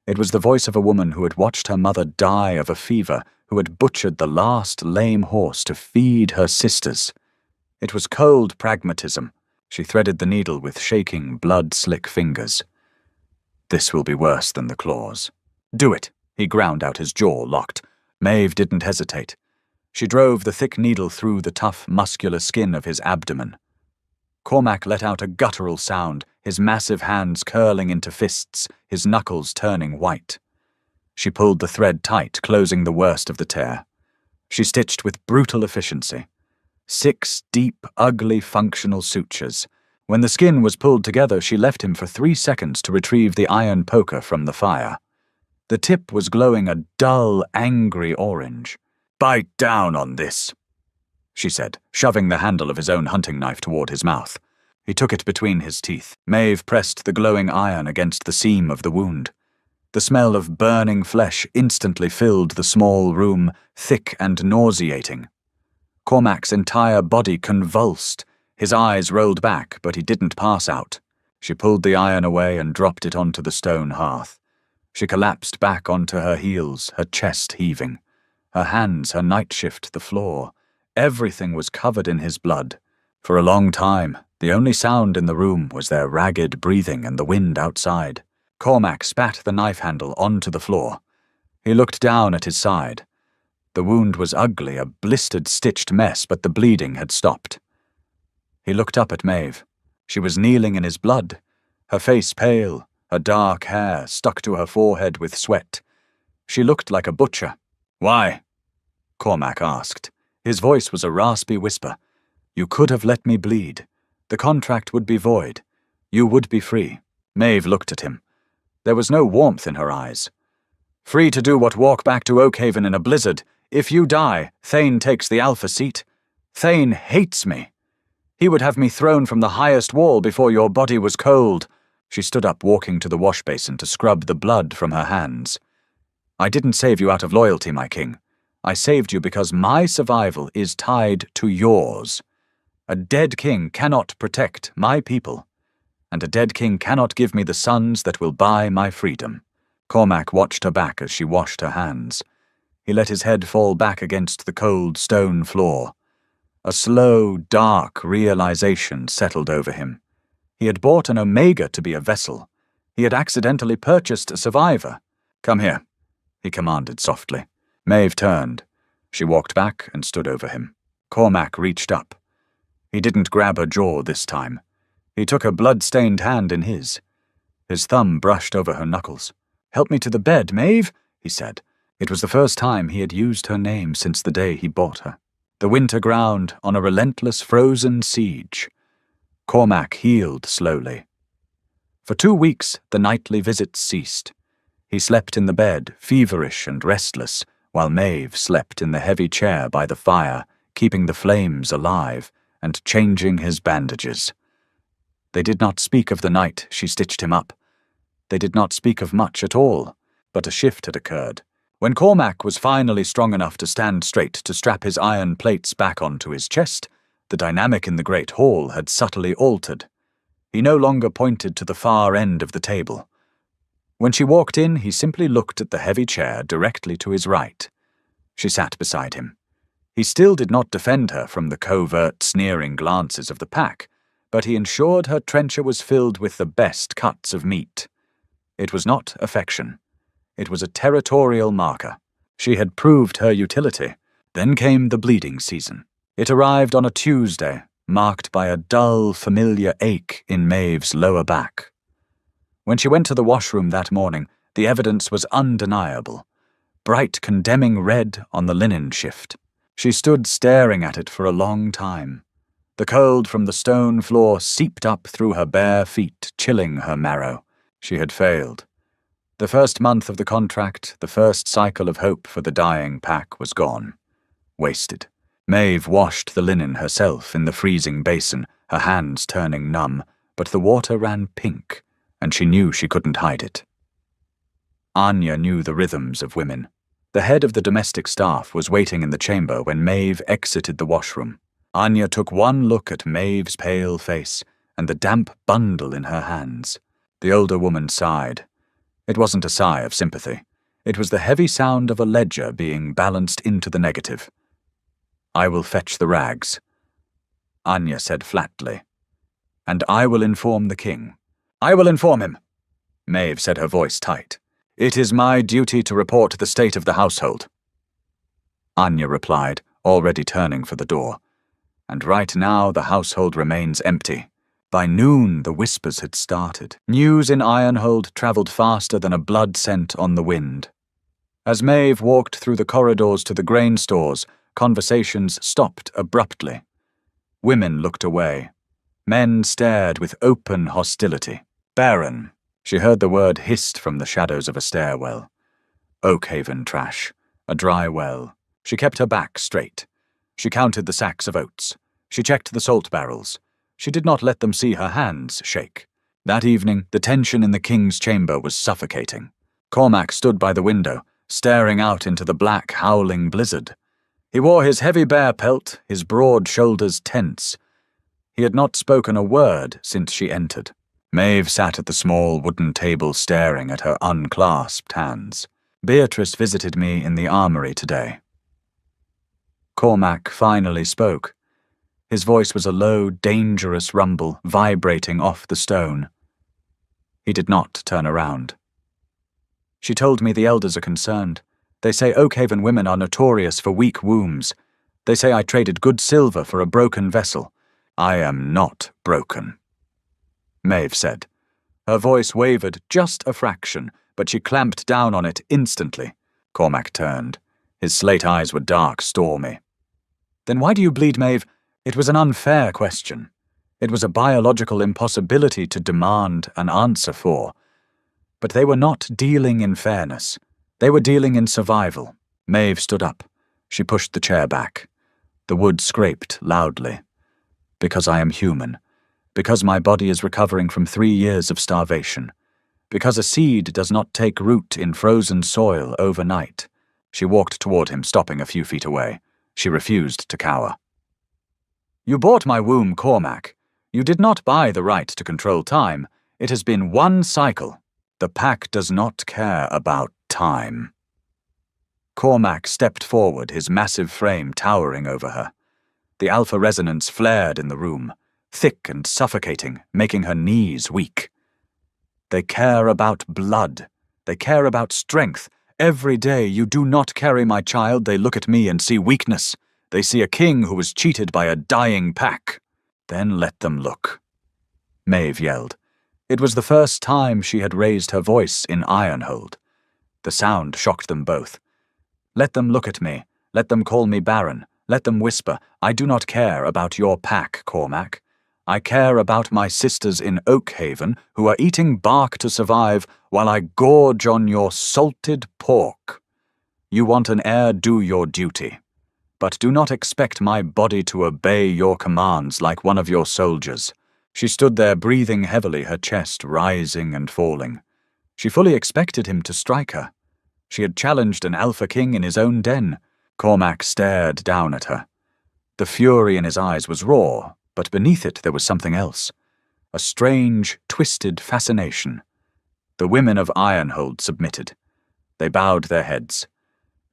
Speaker 1: It was the voice of a woman who had watched her mother die of a fever, who had butchered the last lame horse to feed her sisters. It was cold pragmatism. She threaded the needle with shaking, blood-slick fingers. "This will be worse than the claws." "Do it," he ground out, his jaw locked. Maeve didn't hesitate. She drove the thick needle through the tough, muscular skin of his abdomen. Cormac let out a guttural sound, his massive hands curling into fists, his knuckles turning white. She pulled the thread tight, closing the worst of the tear. She stitched with brutal efficiency. 6 deep, ugly, functional sutures. When the skin was pulled together, she left him for 3 seconds to retrieve the iron poker from the fire. The tip was glowing a dull, angry orange. "Bite down on this," she said, shoving the handle of his own hunting knife toward his mouth. He took it between his teeth. Maeve pressed the glowing iron against the seam of the wound. The smell of burning flesh instantly filled the small room, thick and nauseating. Cormac's entire body convulsed. His eyes rolled back, but he didn't pass out. She pulled the iron away and dropped it onto the stone hearth. She collapsed back onto her heels, her chest heaving. Her hands, her nightshift, the floor. Everything was covered in his blood. For a long time, the only sound in the room was their ragged breathing and the wind outside. Cormac spat the knife handle onto the floor. He looked down at his side. The wound was ugly, a blistered, stitched mess, but the bleeding had stopped. He looked up at Maeve. She was kneeling in his blood, her face pale, her dark hair stuck to her forehead with sweat. She looked like a butcher. "Why?" Cormac asked. His voice was a raspy whisper. "You could have let me bleed. The contract would be void. You would be free." Maeve looked at him. There was no warmth in her eyes. "Free to do what, walk back to Oakhaven in a blizzard. If you die, Thane takes the Alpha seat. Thane hates me. He would have me thrown from the highest wall before your body was cold." She stood up, walking to the wash basin to scrub the blood from her hands. "I didn't save you out of loyalty, my king. I saved you because my survival is tied to yours. A dead king cannot protect my people, and a dead king cannot give me the sons that will buy my freedom." Cormac watched her back as she washed her hands. He let his head fall back against the cold stone floor. A slow, dark realization settled over him. He had bought an Omega to be a vessel. He had accidentally purchased a survivor. "Come here," he commanded softly. Maeve turned. She walked back and stood over him. Cormac reached up. He didn't grab her jaw this time. He took her blood-stained hand in his. His thumb brushed over her knuckles. "Help me to the bed, Maeve," he said. It was the first time he had used her name since the day he bought her. The winter ground on a relentless frozen siege. Cormac healed slowly. For 2 weeks, the nightly visits ceased. He slept in the bed, feverish and restless, while Maeve slept in the heavy chair by the fire, keeping the flames alive and changing his bandages. They did not speak of the night she stitched him up. They did not speak of much at all, but a shift had occurred. When Cormac was finally strong enough to stand straight to strap his iron plates back onto his chest, the dynamic in the great hall had subtly altered. He no longer pointed to the far end of the table. When she walked in, he simply looked at the heavy chair directly to his right. She sat beside him. He still did not defend her from the covert, sneering glances of the pack, but he ensured her trencher was filled with the best cuts of meat. It was not affection. It was a territorial marker. She had proved her utility. Then came the bleeding season. It arrived on a Tuesday, marked by a dull, familiar ache in Maeve's lower back. When she went to the washroom that morning, the evidence was undeniable. Bright, condemning red on the linen shift. She stood staring at it for a long time. The cold from the stone floor seeped up through her bare feet, chilling her marrow. She had failed. The first month of the contract, the first cycle of hope for the dying pack was gone. Wasted. Maeve washed the linen herself in the freezing basin, her hands turning numb, but the water ran pink, and she knew she couldn't hide it. Anya knew the rhythms of women. The head of the domestic staff was waiting in the chamber when Maeve exited the washroom. Anya took one look at Maeve's pale face and the damp bundle in her hands. The older woman sighed. It wasn't a sigh of sympathy. It was the heavy sound of a ledger being balanced into the negative. "I will fetch the rags," Anya said flatly. "And I will inform the king." "I will inform him," Maeve said, her voice tight. "It is my duty to report the state of the household," Anya replied, already turning for the door. "And right now the household remains empty." By noon, the whispers had started. News in Ironhold travelled faster than a blood scent on the wind. As Maeve walked through the corridors to the grain stores, conversations stopped abruptly. Women looked away. Men stared with open hostility. "Baron," she heard the word hissed from the shadows of a stairwell. Oakhaven trash. A dry well. She kept her back straight. She counted the sacks of oats. She checked the salt barrels. She did not let them see her hands shake. That evening, the tension in the king's chamber was suffocating. Cormac stood by the window, staring out into the black, howling blizzard. He wore his heavy bear pelt, his broad shoulders tense. He had not spoken a word since she entered. Maeve sat at the small wooden table staring at her unclasped hands. Beatrice visited me in the armory today. Cormac finally spoke. His voice was a low, dangerous rumble vibrating off the stone. He did not turn around. She told me the elders are concerned. They say Oakhaven women are notorious for weak wombs. They say I traded good silver for a broken vessel. I am not broken, Maeve said. Her voice wavered just a fraction, but she clamped down on it instantly. Cormac turned. His slate eyes were dark, stormy. Then why do you bleed, Maeve? It was an unfair question. It was a biological impossibility to demand an answer for. But they were not dealing in fairness. They were dealing in survival. Maeve stood up. She pushed the chair back. The wood scraped loudly. Because I am human. Because my body is recovering from 3 years of starvation. Because a seed does not take root in frozen soil overnight. She walked toward him, stopping a few feet away. She refused to cower. You bought my womb, Cormac. You did not buy the right to control time. It has been one cycle. The pack does not care about time. Cormac stepped forward, his massive frame towering over her. The alpha resonance flared in the room, thick and suffocating, making her knees weak. They care about blood. They care about strength. Every day you do not carry my child, they look at me and see weakness. They see a king who was cheated by a dying pack. Then let them look. Maeve yelled. It was the first time she had raised her voice in Ironhold. The sound shocked them both. Let them look at me. Let them call me Baron. Let them whisper, I do not care about your pack, Cormac. I care about my sisters in Oakhaven who are eating bark to survive while I gorge on your salted pork. You want an heir, do your duty. But do not expect my body to obey your commands like one of your soldiers. She stood there breathing heavily, her chest rising and falling. She fully expected him to strike her. She had challenged an alpha king in his own den. Cormac stared down at her. The fury in his eyes was raw, but beneath it there was something else. A strange, twisted fascination. The women of Ironhold submitted. They bowed their heads.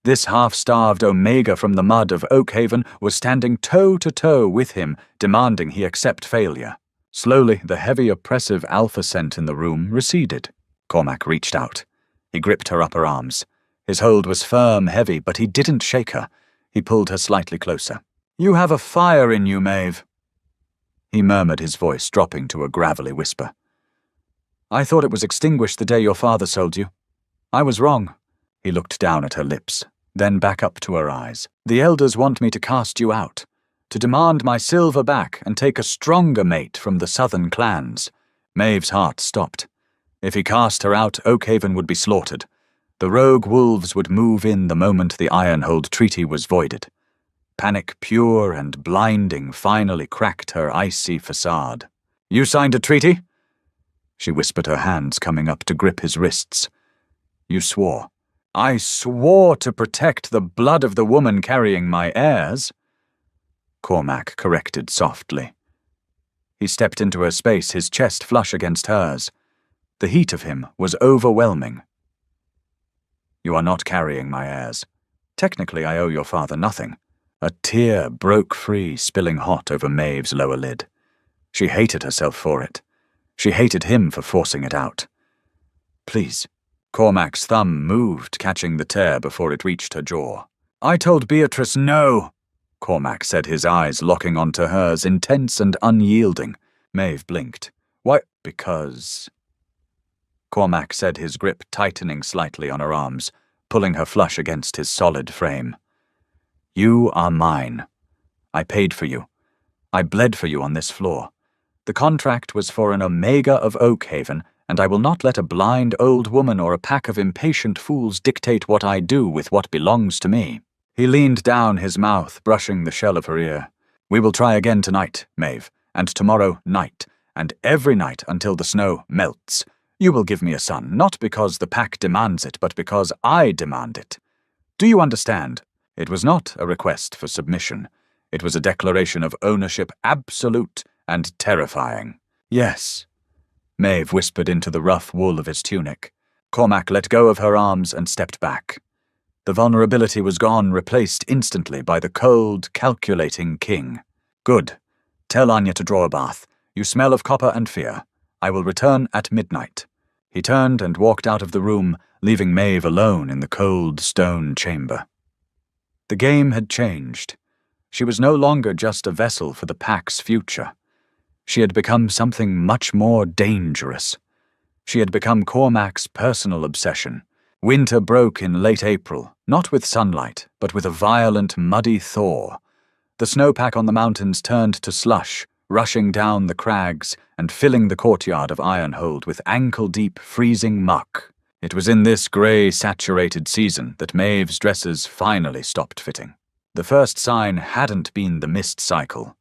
Speaker 1: This half-starved Omega from the mud of Oakhaven was standing toe-to-toe with him, demanding he accept failure. Slowly, the heavy, oppressive alpha scent in the room receded. Cormac reached out. He gripped her upper arms. His hold was firm, heavy, but he didn't shake her. He pulled her slightly closer. You have a fire in you, Maeve. He murmured, his voice dropping to a gravelly whisper. I thought it was extinguished the day your father sold you. I was wrong. He looked down at her lips, then back up to her eyes. The elders want me to cast you out, to demand my silver back and take a stronger mate from the southern clans. Maeve's heart stopped. If he cast her out, Oakhaven would be slaughtered. The rogue wolves would move in the moment the Ironhold Treaty was voided. Panic pure and blinding finally cracked her icy facade. You signed a treaty? She whispered, her hands coming up to grip his wrists. You swore. I swore to protect the blood of the woman carrying my heirs. Cormac corrected softly. He stepped into her space, his chest flush against hers. The heat of him was overwhelming. You are not carrying my heirs. Technically, I owe your father nothing. A tear broke free, spilling hot over Maeve's lower lid. She hated herself for it. She hated him for forcing it out. Please. Cormac's thumb moved, catching the tear before it reached her jaw. I told Beatrice no, Cormac said, his eyes locking onto hers, intense and unyielding. Maeve blinked. Why? Because... Cormac said, his grip tightening slightly on her arms, pulling her flush against his solid frame. You are mine. I paid for you. I bled for you on this floor. The contract was for an Omega of Oakhaven, and I will not let a blind old woman or a pack of impatient fools dictate what I do with what belongs to me. He leaned down, his mouth brushing the shell of her ear. "We will try again tonight, Maeve, and tomorrow night, and every night until the snow melts. You will give me a son, not because the pack demands it, but because I demand it. Do you understand?" It was not a request for submission. It was a declaration of ownership absolute and terrifying. "Yes," Maeve whispered into the rough wool of his tunic. Cormac let go of her arms and stepped back. The vulnerability was gone, replaced instantly by the cold, calculating king. "Good. Tell Anya to draw a bath. You smell of copper and fear. I will return at midnight." He turned and walked out of the room, leaving Maeve alone in the cold stone chamber. The game had changed. She was no longer just a vessel for the pack's future. She had become something much more dangerous. She had become Cormac's personal obsession. Winter broke in late April, not with sunlight, but with a violent, muddy thaw. The snowpack on the mountains turned to slush, rushing down the crags and filling the courtyard of Ironhold with ankle-deep, freezing muck. It was in this grey, saturated season that Maeve's dresses finally stopped fitting. The first sign hadn't been the mist cycle.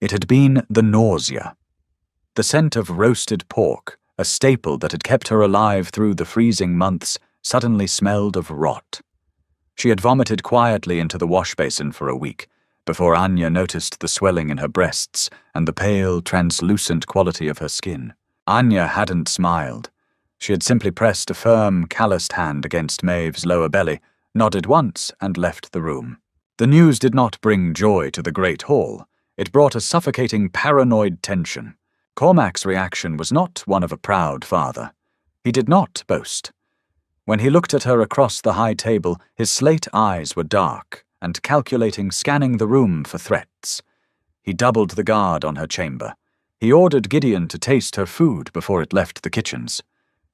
Speaker 1: It had been the nausea. The scent of roasted pork, a staple that had kept her alive through the freezing months, suddenly smelled of rot. She had vomited quietly into the wash basin for a week, before Anya noticed the swelling in her breasts and the pale, translucent quality of her skin. Anya hadn't smiled. She had simply pressed a firm, calloused hand against Maeve's lower belly, nodded once, and left the room. The news did not bring joy to the great hall. It brought a suffocating, paranoid tension. Cormac's reaction was not one of a proud father. He did not boast. When he looked at her across the high table, his slate eyes were dark and calculating, scanning the room for threats. He doubled the guard on her chamber. He ordered Gideon to taste her food before it left the kitchens.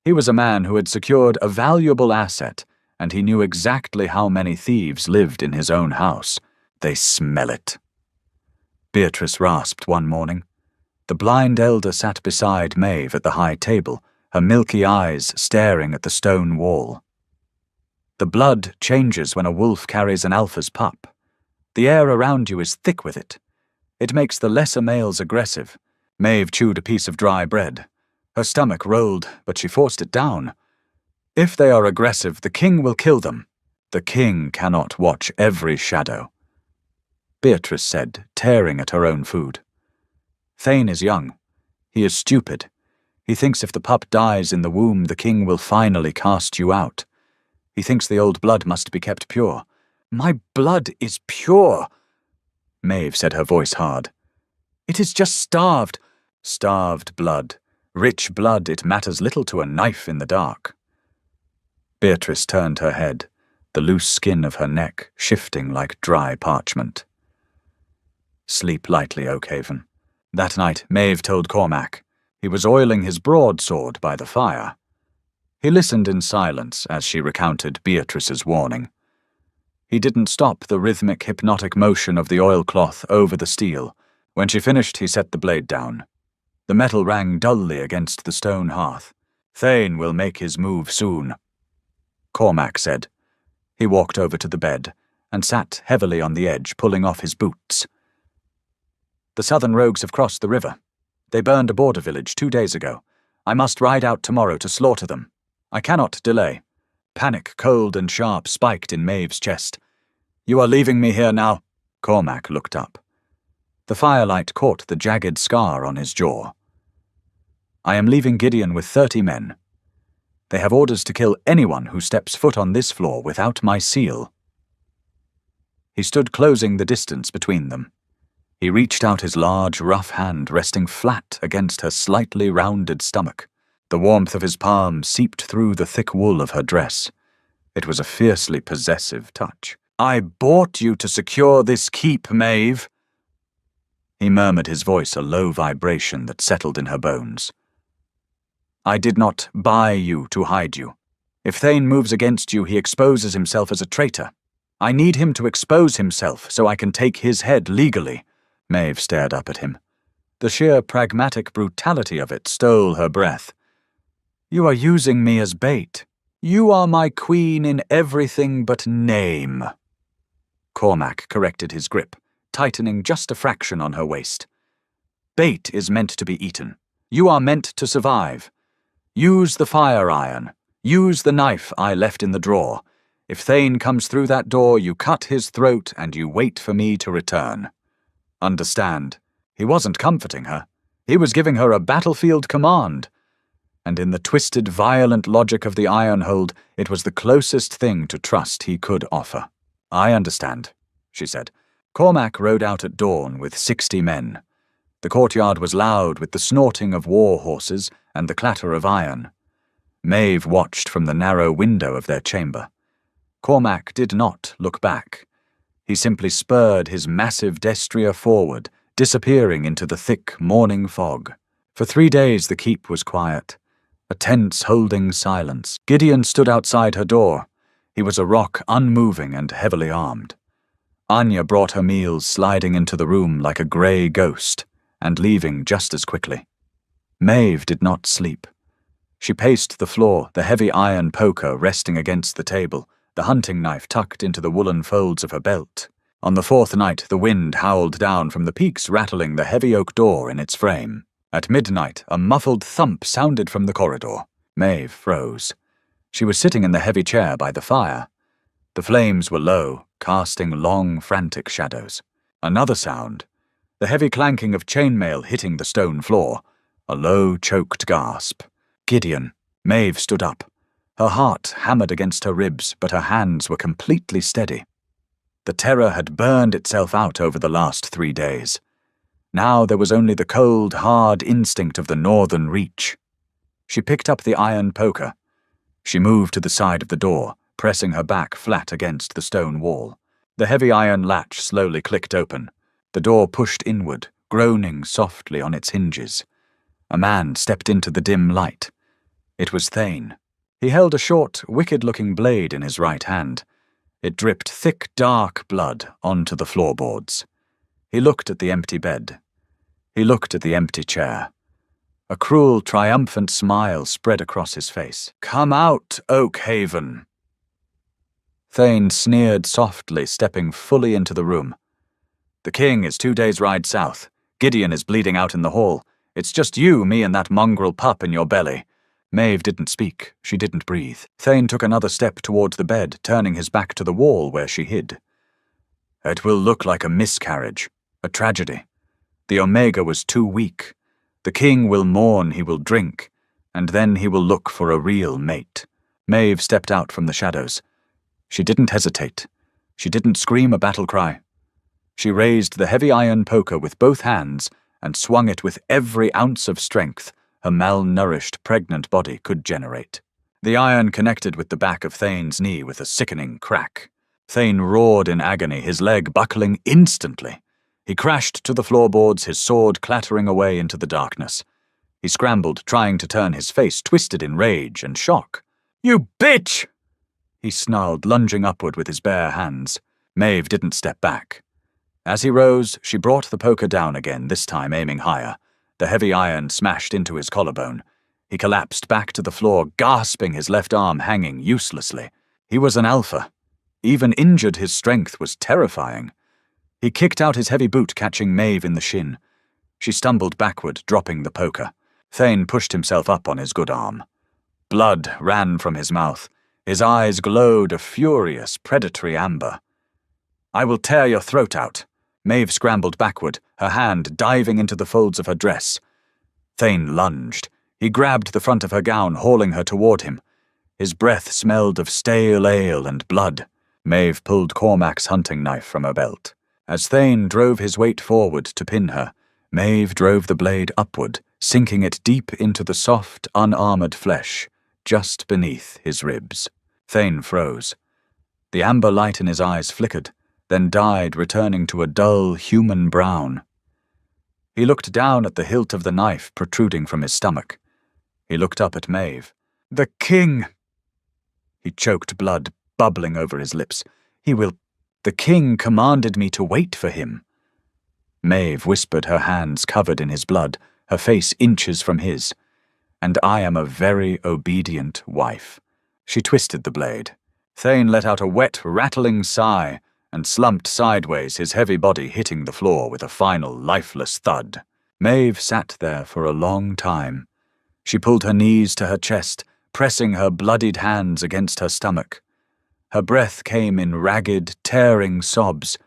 Speaker 1: He was a man who had secured a valuable asset, and he knew exactly how many thieves lived in his own house. "They smell it," Beatrice rasped one morning. The blind elder sat beside Maeve at the high table, her milky eyes staring at the stone wall. "The blood changes when a wolf carries an alpha's pup. The air around you is thick with it. It makes the lesser males aggressive." Maeve chewed a piece of dry bread. Her stomach rolled, but she forced it down. "If they are aggressive, the king will kill them. The king cannot watch every shadow," Beatrice said, tearing at her own food. "Thane is young. He is stupid. He thinks if the pup dies in the womb, the king will finally cast you out. He thinks the old blood must be kept pure." "My blood is pure," Maeve said, her voice hard. "It is just starved." "Starved blood. Rich blood, it matters little to a knife in the dark." Beatrice turned her head, the loose skin of her neck shifting like dry parchment. "Sleep lightly, Oakhaven." That night, Maeve told Cormac. He was oiling his broadsword by the fire. He listened in silence as she recounted Beatrice's warning. He didn't stop the rhythmic, hypnotic motion of the oilcloth over the steel. When she finished, he set the blade down. The metal rang dully against the stone hearth. "Thane will make his move soon," Cormac said. He walked over to the bed and sat heavily on the edge, pulling off his boots. "The southern rogues have crossed the river. They burned a border village 2 days ago. I must ride out tomorrow to slaughter them. I cannot delay." Panic, cold and sharp, spiked in Maeve's chest. "You are leaving me here now?" Cormac looked up. The firelight caught the jagged scar on his jaw. "I am leaving Gideon with 30 men. They have orders to kill anyone who steps foot on this floor without my seal." He stood closing the distance between them. He reached out his large, rough hand, resting flat against her slightly rounded stomach. The warmth of his palm seeped through the thick wool of her dress. It was a fiercely possessive touch. "I bought you to secure this keep, Maeve." He murmured, his voice a low vibration that settled in her bones. "I did not buy you to hide you. If Thane moves against you, he exposes himself as a traitor. I need him to expose himself so I can take his head legally." Maeve stared up at him. The sheer pragmatic brutality of it stole her breath. "You are using me as bait. You are my queen in everything but name." Cormac corrected his grip, tightening just a fraction on her waist. Bait is meant to be eaten. You are meant to survive. Use the fire iron. Use the knife I left in the drawer. If Thane comes through that door, you cut his throat and you wait for me to return. Understand, he wasn't comforting her. He was giving her a battlefield command. And in the twisted, violent logic of the Ironhold, it was the closest thing to trust he could offer. I understand, she said. Cormac rode out at dawn with 60 men. The courtyard was loud with the snorting of war horses and the clatter of iron. Maeve watched from the narrow window of their chamber. Cormac did not look back. He simply spurred his massive destrier forward, disappearing into the thick morning fog. For 3 days the keep was quiet, a tense holding silence. Gideon stood outside her door. He was a rock, unmoving and heavily armed. Anya brought her meals, sliding into the room like a grey ghost, and leaving just as quickly. Maeve did not sleep. She paced the floor, the heavy iron poker resting against the table, the hunting knife tucked into the woolen folds of her belt. On the 4th night, the wind howled down from the peaks, rattling the heavy oak door in its frame. At midnight, a muffled thump sounded from the corridor. Maeve froze. She was sitting in the heavy chair by the fire. The flames were low, casting long, frantic shadows. Another sound. The heavy clanking of chainmail hitting the stone floor. A low, choked gasp. Gideon. Maeve stood up. Her heart hammered against her ribs, but her hands were completely steady. The terror had burned itself out over the last 3 days. Now there was only the cold, hard instinct of the northern reach. She picked up the iron poker. She moved to the side of the door, pressing her back flat against the stone wall. The heavy iron latch slowly clicked open. The door pushed inward, groaning softly on its hinges. A man stepped into the dim light. It was Thane. He held a short, wicked-looking blade in his right hand. It dripped thick, dark blood onto the floorboards. He looked at the empty bed. He looked at the empty chair. A cruel, triumphant smile spread across his face. "Come out, Oakhaven." Thane sneered softly, stepping fully into the room. "The king is 2 days' ride south. Gideon is bleeding out in the hall. It's just you, me, and that mongrel pup in your belly." Maeve didn't speak. She didn't breathe. Thane took another step towards the bed, turning his back to the wall where she hid. "It will look like a miscarriage, a tragedy. The Omega was too weak. The king will mourn, he will drink, and then he will look for a real mate." Maeve stepped out from the shadows. She didn't hesitate. She didn't scream a battle cry. She raised the heavy iron poker with both hands and swung it with every ounce of strength her malnourished, pregnant body could generate. The iron connected with the back of Thane's knee with a sickening crack. Thane roared in agony, his leg buckling instantly. He crashed to the floorboards, his sword clattering away into the darkness. He scrambled, trying to turn his face twisted in rage and shock. "You bitch!" he snarled, lunging upward with his bare hands. Maeve didn't step back. As he rose, she brought the poker down again, this time aiming higher. The heavy iron smashed into his collarbone. He collapsed back to the floor, gasping, his left arm hanging uselessly. He was an alpha. Even injured, his strength was terrifying. He kicked out his heavy boot, catching Maeve in the shin. She stumbled backward, dropping the poker. Thane pushed himself up on his good arm. Blood ran from his mouth. His eyes glowed a furious, predatory amber. "I will tear your throat out." Maeve scrambled backward, her hand diving into the folds of her dress. Thane lunged. He grabbed the front of her gown, hauling her toward him. His breath smelled of stale ale and blood. Maeve pulled Cormac's hunting knife from her belt. As Thane drove his weight forward to pin her, Maeve drove the blade upward, sinking it deep into the soft, unarmored flesh, just beneath his ribs. Thane froze. The amber light in his eyes flickered, then died, returning to a dull, human brown. He looked down at the hilt of the knife protruding from his stomach. He looked up at Maeve. "The king!" He choked, blood bubbling over his lips. The king commanded me to wait for him." Maeve whispered, her hands covered in his blood, her face inches from his. "And I am a very obedient wife." She twisted the blade. Thane let out a wet, rattling sigh, and slumped sideways, his heavy body hitting the floor with a final lifeless thud. Maeve sat there for a long time. She pulled her knees to her chest, pressing her bloodied hands against her stomach. Her breath came in ragged, tearing sobs.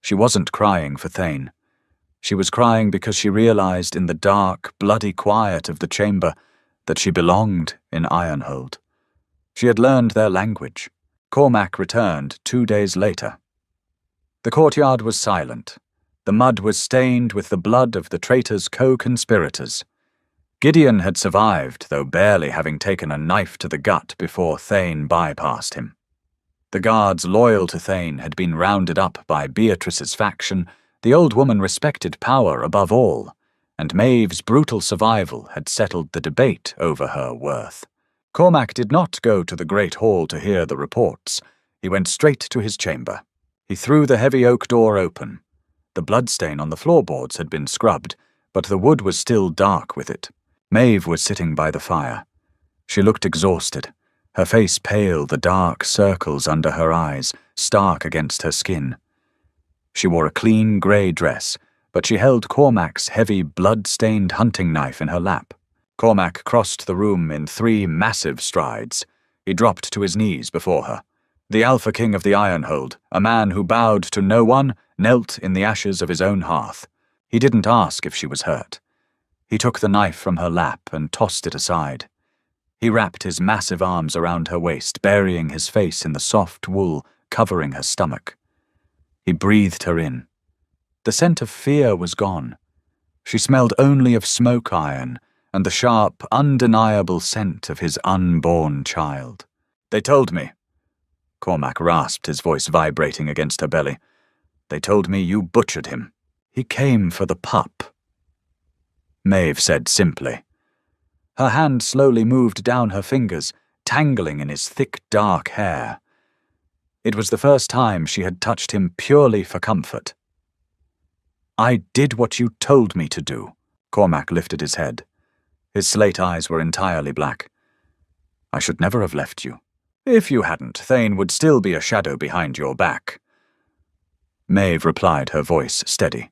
Speaker 1: She wasn't crying for Thane. She was crying because she realized in the dark, bloody quiet of the chamber that she belonged in Ironhold. She had learned their language. Cormac returned 2 days later. The courtyard was silent. The mud was stained with the blood of the traitor's co-conspirators. Gideon had survived, though barely having taken a knife to the gut before Thane bypassed him. The guards loyal to Thane had been rounded up by Beatrice's faction. The old woman respected power above all, and Maeve's brutal survival had settled the debate over her worth. Cormac did not go to the great hall to hear the reports. He went straight to his chamber. He threw the heavy oak door open. The bloodstain on the floorboards had been scrubbed, but the wood was still dark with it. Maeve was sitting by the fire. She looked exhausted, her face pale, the dark circles under her eyes, stark against her skin. She wore a clean grey dress, but she held Cormac's heavy, blood-stained hunting knife in her lap. Cormac crossed the room in 3 massive strides. He dropped to his knees before her. The Alpha King of the Ironhold, a man who bowed to no one, knelt in the ashes of his own hearth. He didn't ask if she was hurt. He took the knife from her lap and tossed it aside. He wrapped his massive arms around her waist, burying his face in the soft wool covering her stomach. He breathed her in. The scent of fear was gone. She smelled only of smoke iron and the sharp, undeniable scent of his unborn child. "They told me." Cormac rasped, his voice vibrating against her belly. "They told me you butchered him. He came for the pup." Maeve said simply. Her hand slowly moved down her fingers, tangling in his thick, dark hair. It was the first time she had touched him purely for comfort. "I did what you told me to do." Cormac lifted his head. His slate eyes were entirely black. "I should never have left you. If you hadn't, Thane would still be a shadow behind your back." Maeve replied, her voice steady.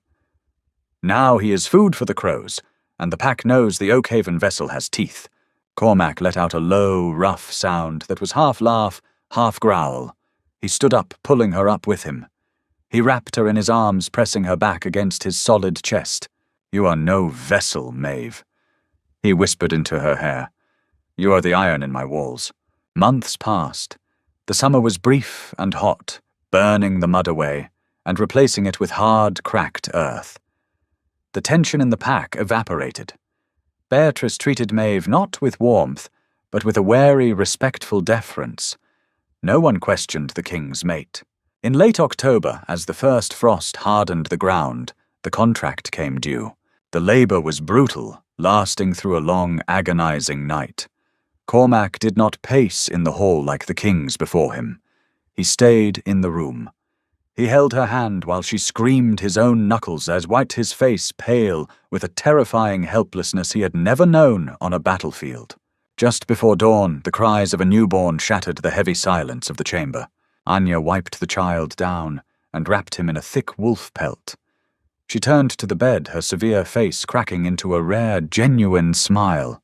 Speaker 1: "Now he is food for the crows, and the pack knows the Oakhaven vessel has teeth." Cormac let out a low, rough sound that was half laugh, half growl. He stood up, pulling her up with him. He wrapped her in his arms, pressing her back against his solid chest. "You are no vessel, Maeve." He whispered into her hair. "You are the iron in my walls." Months passed. The summer was brief and hot, burning the mud away and replacing it with hard, cracked earth. The tension in the pack evaporated. Beatrice treated Maeve not with warmth, but with a wary, respectful deference. No one questioned the king's mate. In late October, as the first frost hardened the ground, the contract came due. The labor was brutal, lasting through a long, agonizing night. Cormac did not pace in the hall like the kings before him. He stayed in the room. He held her hand while she screamed his own knuckles as wiped his face pale with a terrifying helplessness he had never known on a battlefield. Just before dawn, the cries of a newborn shattered the heavy silence of the chamber. Anya wiped the child down and wrapped him in a thick wolf pelt. She turned to the bed, her severe face cracking into a rare, genuine smile.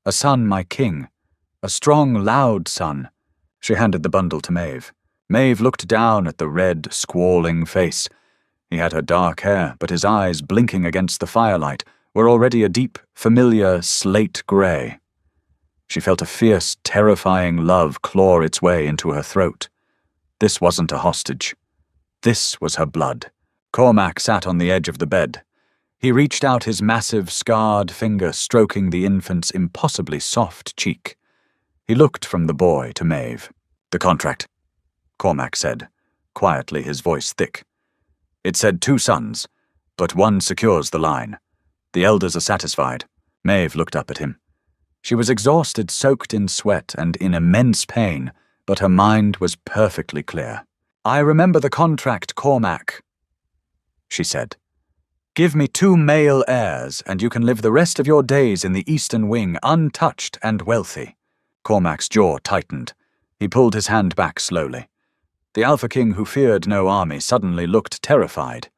Speaker 1: "A son, my king. A strong, loud son." She handed the bundle to Maeve. Maeve looked down at the red, squalling face. He had her dark hair, but his eyes, blinking against the firelight, were already a deep, familiar slate grey. She felt a fierce, terrifying love claw its way into her throat. This wasn't a hostage. This was her blood. Cormac sat on the edge of the bed. He reached out his massive, scarred finger, stroking the infant's impossibly soft cheek. He looked from the boy to Maeve. "The contract," Cormac said, quietly, his voice thick. "It said 2 sons, but 1 secures the line. The elders are satisfied." Maeve looked up at him. She was exhausted, soaked in sweat, and in immense pain, but her mind was perfectly clear. "I remember the contract, Cormac," she said. "Give me 2 male heirs, and you can live the rest of your days in the Eastern Wing, untouched and wealthy." Cormac's jaw tightened. He pulled his hand back slowly. The Alpha King, who feared no army, suddenly looked terrified.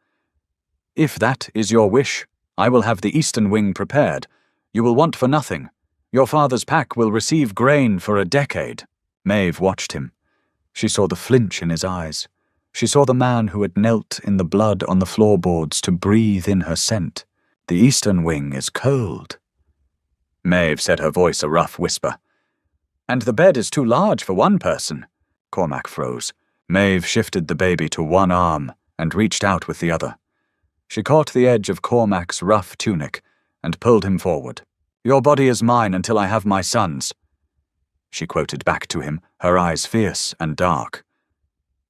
Speaker 1: "If that is your wish, I will have the eastern wing prepared. You will want for nothing. Your father's pack will receive grain for a decade." Maeve watched him. She saw the flinch in his eyes. She saw the man who had knelt in the blood on the floorboards to breathe in her scent. "The eastern wing is cold." Maeve said, her voice a rough whisper. "And the bed is too large for one person." Cormac froze. Maeve shifted the baby to one arm and reached out with the other. She caught the edge of Cormac's rough tunic and pulled him forward. "Your body is mine until I have my son's," she quoted back to him, her eyes fierce and dark.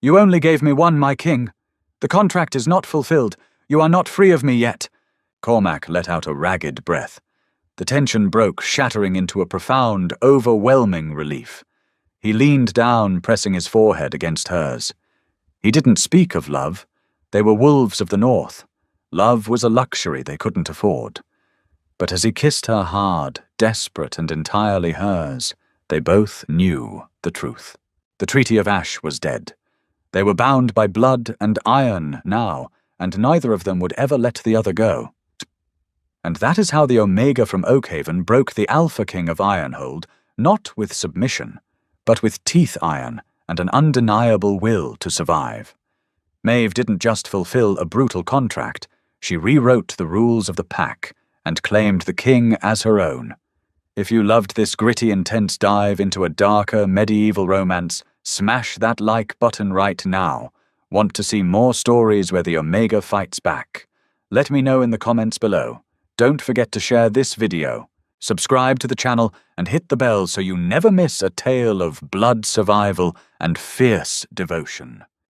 Speaker 1: "You only gave me one, my king. The contract is not fulfilled. You are not free of me yet." Cormac let out a ragged breath. The tension broke, shattering into a profound, overwhelming relief. He leaned down, pressing his forehead against hers. He didn't speak of love. They were wolves of the north. Love was a luxury they couldn't afford. But as he kissed her hard, desperate and entirely hers, they both knew the truth. The Treaty of Ash was dead. They were bound by blood and iron now, and neither of them would ever let the other go. And that is how the Omega from Oakhaven broke the Alpha King of Ironhold, not with submission, but with teeth iron and an undeniable will to survive. Maeve didn't just fulfill a brutal contract, she rewrote the rules of the pack and claimed the king as her own. If you loved this gritty, intense dive into a darker medieval romance, smash that like button right now. Want to see more stories where the Omega fights back? Let me know in the comments below. Don't forget to share this video, subscribe to the channel, and hit the bell so you never miss a tale of blood survival and fierce devotion.